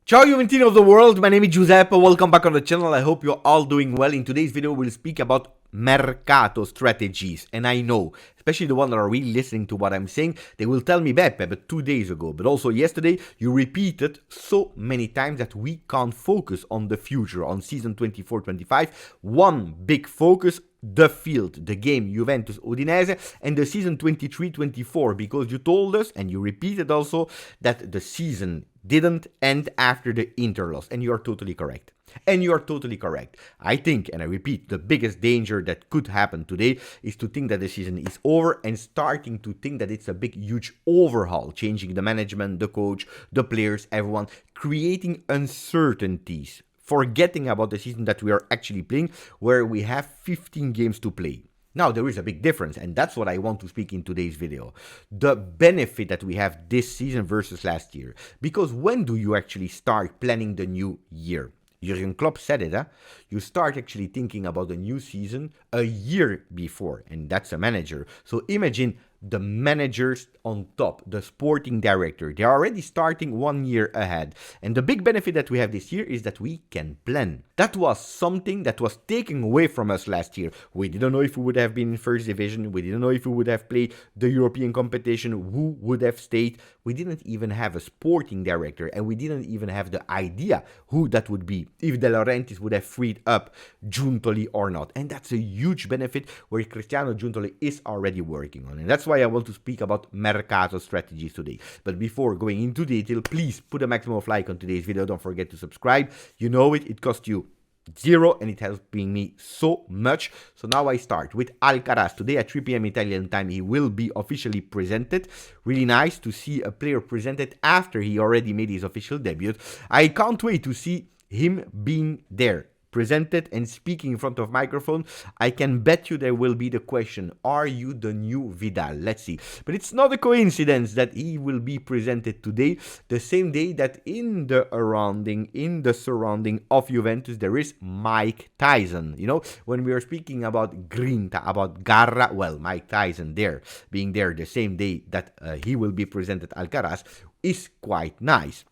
Ciao Juventini of the world, my name is Giuseppe, welcome back on the channel, I hope you're all doing well. In today's video we'll speak about Mercato strategies, and I know, especially the ones that are really listening to what I'm saying, they will tell me Beppe, but 2 days ago, but also yesterday, you repeated so many times that we can't focus on the future, on season 24-25, one big focus, the field, the game Juventus Udinese, and the season 23-24, because you told us, and you repeated also, that the season didn't end after the Inter loss, and you are totally correct. And you are totally correct. I think, and I repeat, the biggest danger that could happen today is to think that the season is over and starting to think that it's a big, huge overhaul, changing the management, the coach, the players, everyone, creating uncertainties, forgetting about the season that we are actually playing, where we have 15 games to play. Now, there is a big difference, and that's what I want to speak in today's video. The benefit that we have this season versus last year. Because when do you actually start planning the new year? Jurgen Klopp said it, You start actually thinking about the new season a year before, and that's a manager. So imagine the managers on top, the sporting director. They're already starting 1 year ahead. And the big benefit that we have this year is that we can plan. That was something that was taken away from us last year. We didn't know if we would have been in first division. We didn't know if we would have played the European competition, who would have stayed. We didn't even have a sporting director, and we didn't even have the idea who that would be, if De Laurentiis would have freed up Giuntoli or not. And that's a huge benefit where Cristiano Giuntoli is already working on. And that's why I want to speak about Mercato strategies today. But before going into detail, please put a maximum of like on today's video. Don't forget to subscribe. You know it costs you zero and it helping me so much. So now I start with Alcaraz. Today at 3 p.m. Italian time, he will be officially presented. Really nice to see a player presented after he already made his official debut. I can't wait to see him being there, presented and speaking in front of microphone. I can bet you there will be the question, are you the new Vidal? Let's see. But it's not a coincidence that he will be presented today, the same day that in the surrounding of Juventus, there is Mike Tyson. You know, when we are speaking about Grinta, about Garra, well, Mike Tyson being there the same day that he will be presented Alcaraz is quite nice.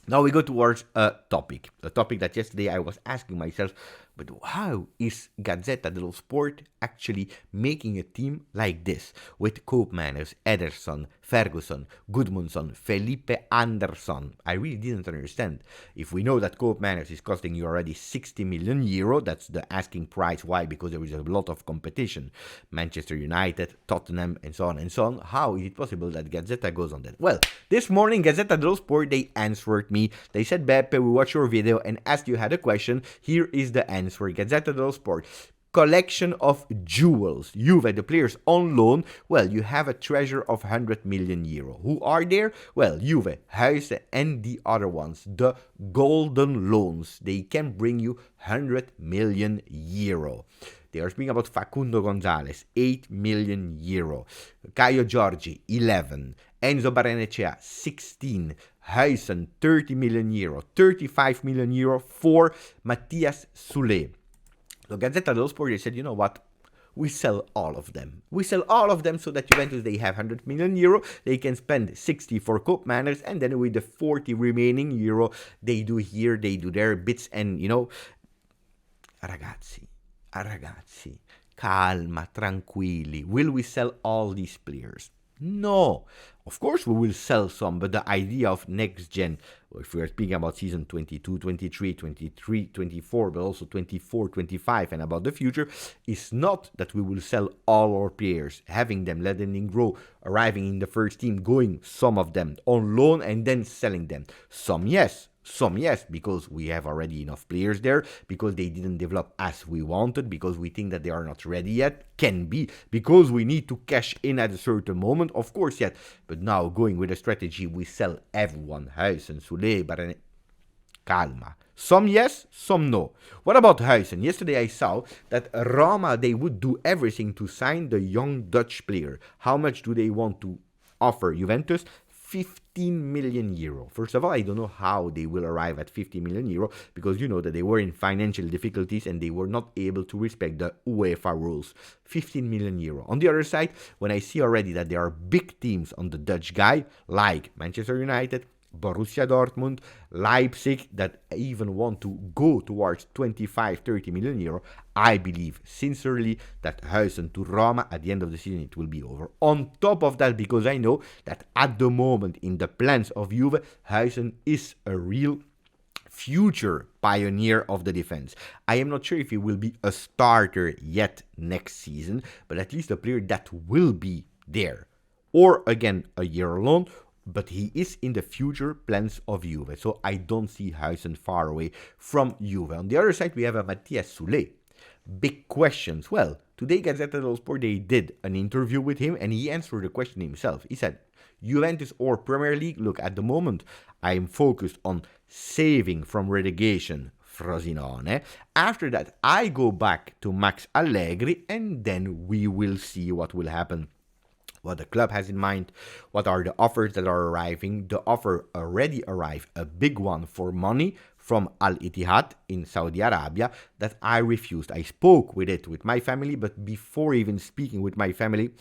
Now we go towards a topic that yesterday I was asking myself, but how is Gazzetta dello Sport actually making a team like this with Koopmeiners, Ederson, Ferguson, Gudmundsson, Felipe Anderson? I really didn't understand. If we know that Koopmeiners is costing you already 60 million euro, that's the asking price. Why? Because there is a lot of competition. Manchester United, Tottenham, and so on and so on. How is it possible that Gazzetta goes on that? Well, this morning Gazzetta dello Sport, they answered me. They said, Beppe, we watched your video and asked you had a question. Here is the answer. Gazzetta dello Sport. Collection of jewels. Juve, the players on loan. Well, you have a treasure of 100 million euro. Who are there? Well, Juve, Huijsen, and the other ones. The golden loans. They can bring you 100 million euro. They are speaking about Facundo Gonzalez, 8 million euro. Caio Giorgi, 11. Enzo Barrenechea, 16. Huijsen, 30 million euro. 35 million euro for Matthias Soulé. So Gazzetta dello Sport, they said, you know what? We sell all of them. We sell all of them so that Juventus, they have 100 million euro. They can spend 60 for Koopmeiners, and then with the 40 remaining euro, they do here, they do there, bits, and, you know, ragazzi, calma, tranquilli. Will we sell all these players? No. Of course we will sell some, but the idea of next gen, if we are speaking about season 22, 23, 23, 24, but also 24, 25, and about the future, is not that we will sell all our players, having them, letting them grow, arriving in the first team, going some of them on loan and then selling them. Some yes, because we have already enough players there, because they didn't develop as we wanted, because we think that they are not ready yet, can be, because we need to cash in at a certain moment, of course, yet. But now, going with a strategy, we sell everyone, Huijsen, Soulé, Barane, calma. Some yes, some no. What about Huijsen? Yesterday I saw that Roma, they would do everything to sign the young Dutch player. How much do they want to offer Juventus? 15 million euro. First of all, I don't know how they will arrive at 50 million euro, because you know that they were in financial difficulties and they were not able to respect the UEFA rules. 15 million euro. On the other side, when I see already that there are big teams on the Dutch guy, like Manchester United, Borussia Dortmund, Leipzig, that even want to go towards 25-30 million euro. I believe sincerely that Huijsen to Roma at the end of the season it will be over. On top of that, because I know that at the moment in the plans of Juve, Huijsen is a real future pioneer of the defense. I am not sure if he will be a starter yet next season, but at least a player that will be there. Or again, a year alone, but he is in the future plans of Juve. So I don't see Huijsen far away from Juve. On the other side, we have a Matthias Soulé. Big questions. Well, today Gazzetta dello Sport, they did an interview with him and he answered the question himself. He said, Juventus or Premier League, look, at the moment, I am focused on saving from relegation Frosinone. After that, I go back to Max Allegri and then we will see what will happen. What the club has in mind, what are the offers that are arriving. The offer already arrived, a big one for money from Al Ittihad in Saudi Arabia that I refused. I spoke with my family, but before even speaking with my family,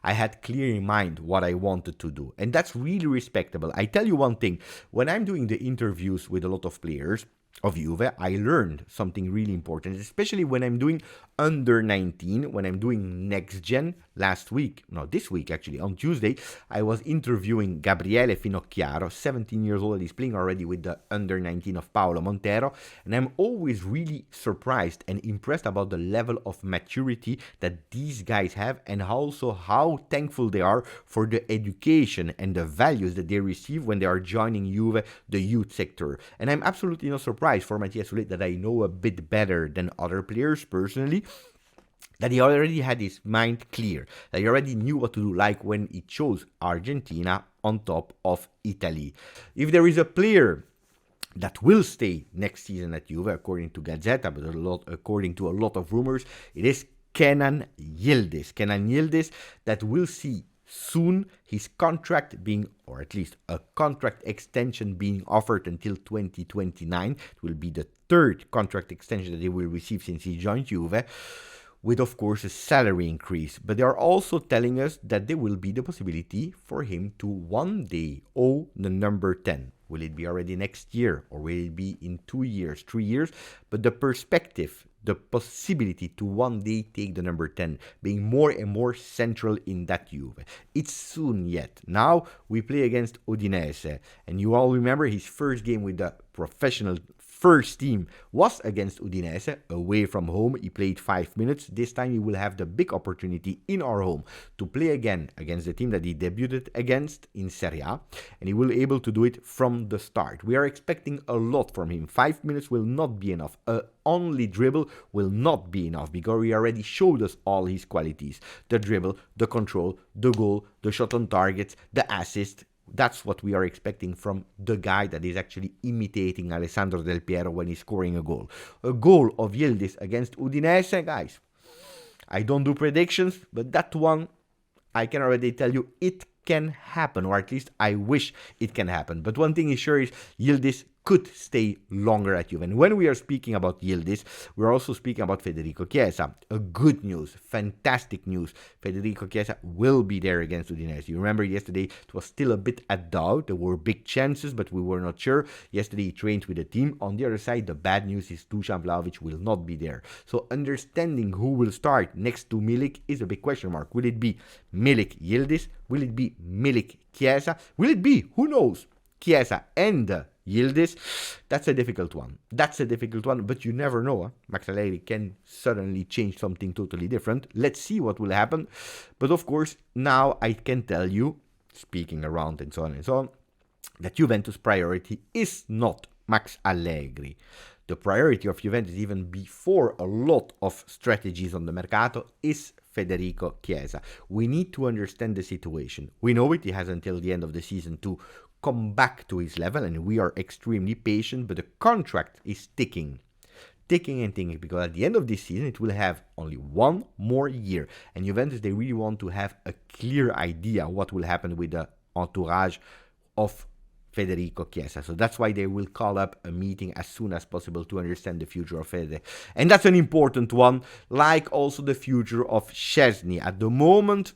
I had clear in mind what I wanted to do. And that's really respectable. I tell you one thing, when I'm doing the interviews with a lot of players of Juve, I learned something really important, especially when I'm doing under 19, when I'm doing next gen. This week actually, on Tuesday, I was interviewing Gabriele Finocchiaro, 17 years old. He's playing already with the under 19 of Paolo Montero, and I'm always really surprised and impressed about the level of maturity that these guys have, and also how thankful they are for the education and the values that they receive when they are joining Juve, the youth sector. And I'm absolutely not surprised for Matthias Soulé that I know a bit better than other players personally, that he already had his mind clear, that he already knew what to do, like when he chose Argentina on top of Italy. If there is a player that will stay next season at Juve, according to Gazzetta, but according to a lot of rumors, it is Kenan Yildiz. Kenan Yildiz that will see soon his contract being, or at least a contract extension being offered until 2029. It will be the third contract extension that he will receive since he joined Juve, with of course a salary increase. But they are also telling us that there will be the possibility for him to one day own the number 10. Will it be already next year, or will it be in 2 years, 3 years? But the perspective, the possibility to one day take the number 10 being more and more central in that Juve. It's soon yet. Now we play against Udinese, and you all remember his first game with the professional first team was against Udinese, away from home. He played 5 minutes. This time he will have the big opportunity in our home to play again against the team that he debuted against in Serie A, and he will be able to do it from the start. We are expecting a lot from him. 5 minutes will not be enough. Only dribble will not be enough, because he already showed us all his qualities. The dribble, the control, the goal, the shot on target, the assist. That's what we are expecting from the guy that is actually imitating Alessandro Del Piero when he's scoring a goal. A goal of Yildiz against Udinese, guys. I don't do predictions, but that one, I can already tell you, it can happen, or at least I wish it can happen. But one thing is sure is Yildiz could stay longer at Juve. And when we are speaking about Yildiz, we're also speaking about Federico Chiesa. A good news, fantastic news. Federico Chiesa will be there against Udinese. You remember yesterday it was still a bit a doubt. There were big chances, but we were not sure. Yesterday he trained with the team. On the other side, the bad news is Dusan Vlahovic will not be there. So understanding who will start next to Milik is a big question mark. Will it be Milik Yildiz? Will it be Milik Chiesa? Will it be, who knows, Chiesa and Yildiz? That's a difficult one. But you never know. Max Allegri can suddenly change something totally different. Let's see what will happen. But of course, now I can tell you, speaking around and so on, that Juventus' priority is not Max Allegri. The priority of Juventus, even before a lot of strategies on the Mercato, is Federico Chiesa. We need to understand the situation. We know it. He has until the end of the season to come back to his level, and we are extremely patient, but the contract is ticking, because at the end of this season it will have only one more year, and Juventus, they really want to have a clear idea what will happen with the entourage of Federico Chiesa. So that's why they will call up a meeting as soon as possible to understand the future of Fede. And that's an important one, like also the future of Szczesny. At the moment,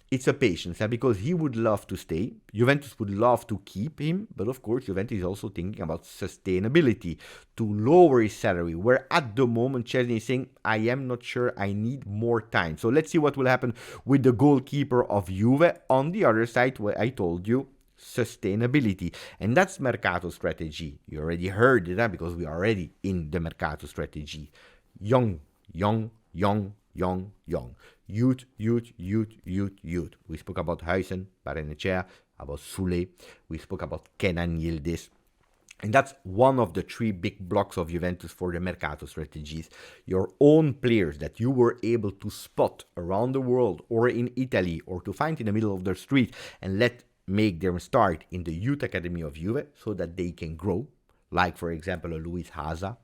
it's a patience, because he would love to stay. Juventus would love to keep him, but of course Juventus is also thinking about sustainability, to lower his salary, where at the moment Szczesny is saying, I am not sure, I need more time. So let's see what will happen with the goalkeeper of Juve. On the other side, what I told you, sustainability, and that's Mercato strategy. You already heard that because we are already in the Mercato strategy. Young. Youth. We spoke about Huijsen, Barrenechea, about Soulé. We spoke about Kenan Yildiz. And that's one of the three big blocks of Juventus for the Mercato strategies. Your own players that you were able to spot around the world or in Italy, or to find in the middle of the street and make them start in the youth academy of Juve so that they can grow. Like, for example, a Luis Haza.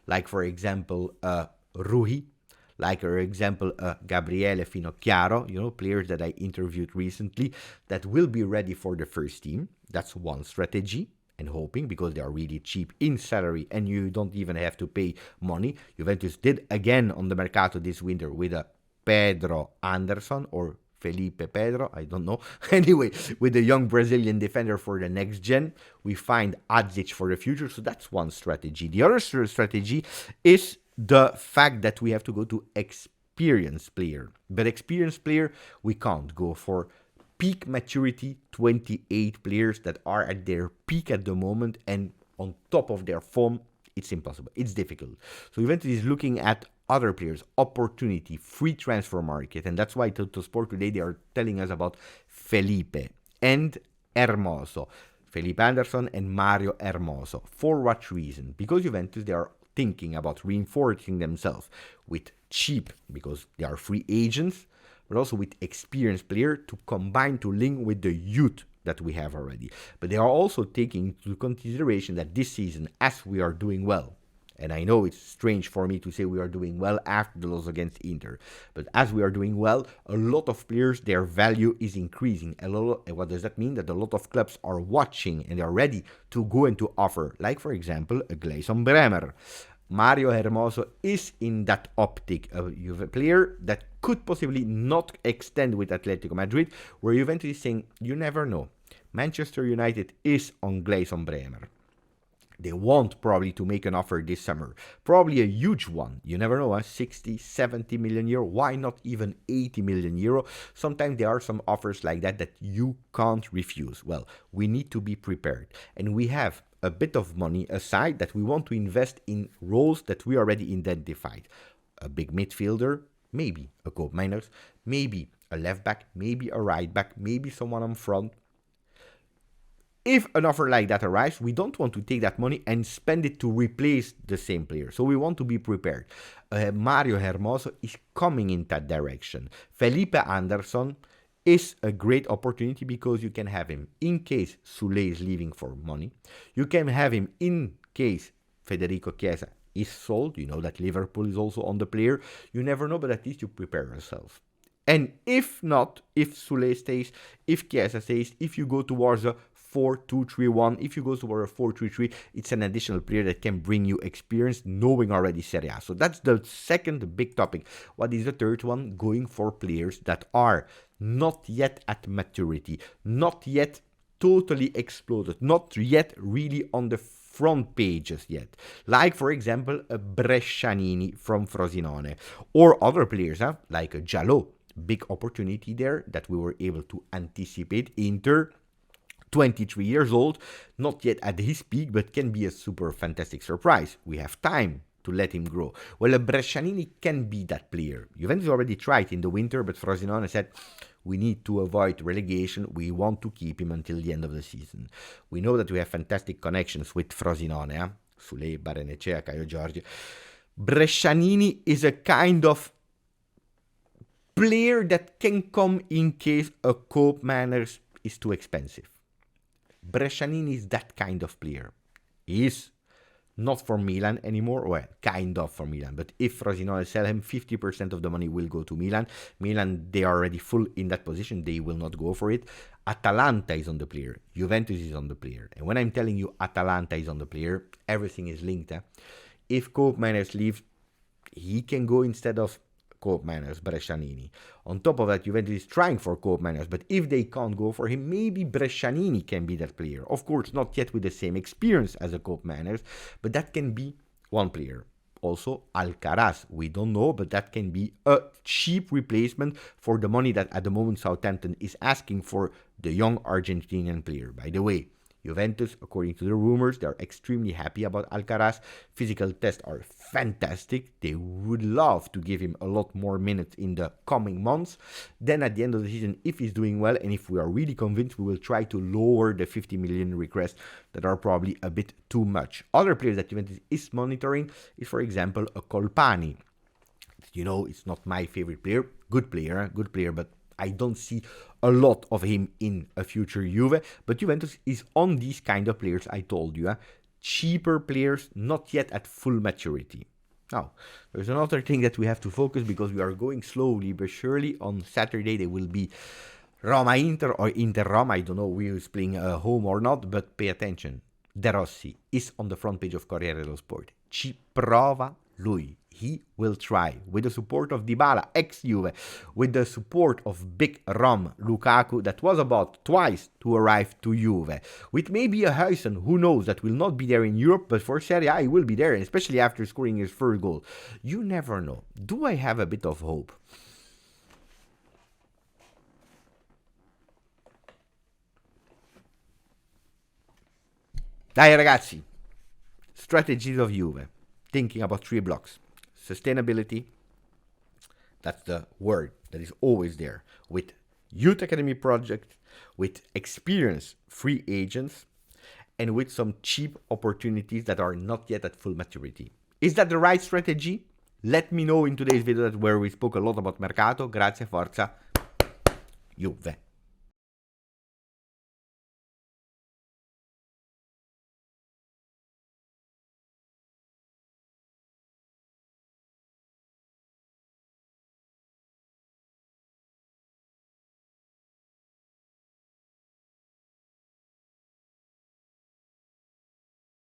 Like, for example, Rui. Like, for example, Gabriele Finocchiaro, players that I interviewed recently that will be ready for the first team. That's one strategy. And hoping, because they are really cheap in salary and you don't even have to pay money. Juventus did again on the Mercato this winter with a Pedro Anderson or Felipe Pedro, I don't know. Anyway, with the young Brazilian defender for the next gen, we find Adzic for the future. So that's one strategy. The other strategy is the fact that we have to go to experienced player. But experienced player, we can't go for peak maturity 28 players that are at their peak at the moment and on top of their form. It's impossible. It's difficult. So Juventus is looking at other players, opportunity, free transfer market. And that's why to Sport today they are telling us about Felipe and Hermoso. Felipe Anderson and Mario Hermoso. For what reason? Because Juventus, they are thinking about reinforcing themselves with cheap, because they are free agents, but also with experienced player to combine, to link with the youth that we have already. But they are also taking into consideration that this season, as we are doing well, and I know it's strange for me to say we are doing well after the loss against Inter, but as we are doing well, a lot of players, their value is increasing. And what does that mean? That a lot of clubs are watching and they are ready to go and to offer, like for example, a Gleison Bremer. Mario Hermoso is in that optic, a Juve player that could possibly not extend with Atletico Madrid, where Juventus is saying, you never know. Manchester United is on Gleison Bremer. They want probably to make an offer this summer. Probably a huge one. You never know, 60, 70 million euro. Why not even 80 million euro? Sometimes there are some offers like that you can't refuse. Well, we need to be prepared. And we have a bit of money aside that we want to invest in roles that we already identified. A big midfielder, maybe a Koopmeiners, maybe a left back, maybe a right back, maybe someone on front. If an offer like that arrives, we don't want to take that money and spend it to replace the same player. So we want to be prepared. Mario Hermoso is coming in that direction. Felipe Anderson is a great opportunity because you can have him in case Soulé is leaving for money. You can have him in case Federico Chiesa is sold. You know that Liverpool is also on the player. You never know, but at least you prepare yourself. And if not, if Soulé stays, if Chiesa stays, if you go towards a 4-2-3-1, if you go towards a 4-3-3, it's an additional player that can bring you experience knowing already Serie A. So that's the second big topic. What is the third one? Going for players that are not yet at maturity, not yet totally exploded, not yet really on the front pages yet. Like, for example, a Brescianini from Frosinone, or other players, like a Jalot. Big opportunity there that we were able to anticipate. Inter, 23 years old, not yet at his peak, but can be a super fantastic surprise. We have time to let him grow. Well, a Brescianini can be that player. Juventus already tried in the winter, but Frosinone said, we need to avoid relegation. We want to keep him until the end of the season. We know that we have fantastic connections with Frosinone. Soulé, Barrenechea, Caio Giorgi. Brescianini is a kind of player that can come in case a Koopmeiners is too expensive. Brescianini is that kind of player. He is not for Milan anymore, well, kind of for Milan, but if Frosinone sell him, 50% of the money will go to Milan. Milan, they are already full in that position, they will not go for it. Atalanta is on the player, Juventus is on the player, and when I'm telling you Atalanta is on the player, everything is linked. If Koopmeiners leaves, he can go instead of co-op miners, Brescianini. On top of that, Juventus is trying for co-op miners, but if they can't go for him, maybe Brescianini can be that player. Of course, not yet with the same experience as a co-op miners, but that can be one player. Also, Alcaraz, we don't know, but that can be a cheap replacement for the money that at the moment Southampton is asking for the young Argentinian player. By the way, Juventus, according to the rumors, they are extremely happy about Alcaraz. Physical tests are fantastic. They would love to give him a lot more minutes in the coming months. Then at the end of the season, if he's doing well and if we are really convinced, we will try to lower the 50 million requests that are probably a bit too much. Other players that Juventus is monitoring is, for example, a Colpani. You know, it's not my favorite player. Good player, but I don't see a lot of him in a future Juve. But Juventus is on these kind of players, I told you. Cheaper players, not yet at full maturity. Now, there's another thing that we have to focus because we are going slowly but surely. On Saturday, there will be Roma-Inter or Inter-Roma. I don't know who is playing home or not, but pay attention. De Rossi is on the front page of Corriere dello Sport. Ci prova lui. He will try, with the support of Dybala, ex-Juve, with the support of Big Rom, Lukaku, that was about twice to arrive to Juve, with maybe a Huijsen, who knows, that will not be there in Europe, but for Serie A he will be there, especially after scoring his first goal. You never know. Do I have a bit of hope? Dai ragazzi, strategies of Juve, thinking about 3 blocks. Sustainability, that's the word that is always there, with youth academy project, with experienced free agents, and with some cheap opportunities that are not yet at full maturity. Is that the right strategy? Let me know in today's video where we spoke a lot about Mercato. Grazie, forza, Juve.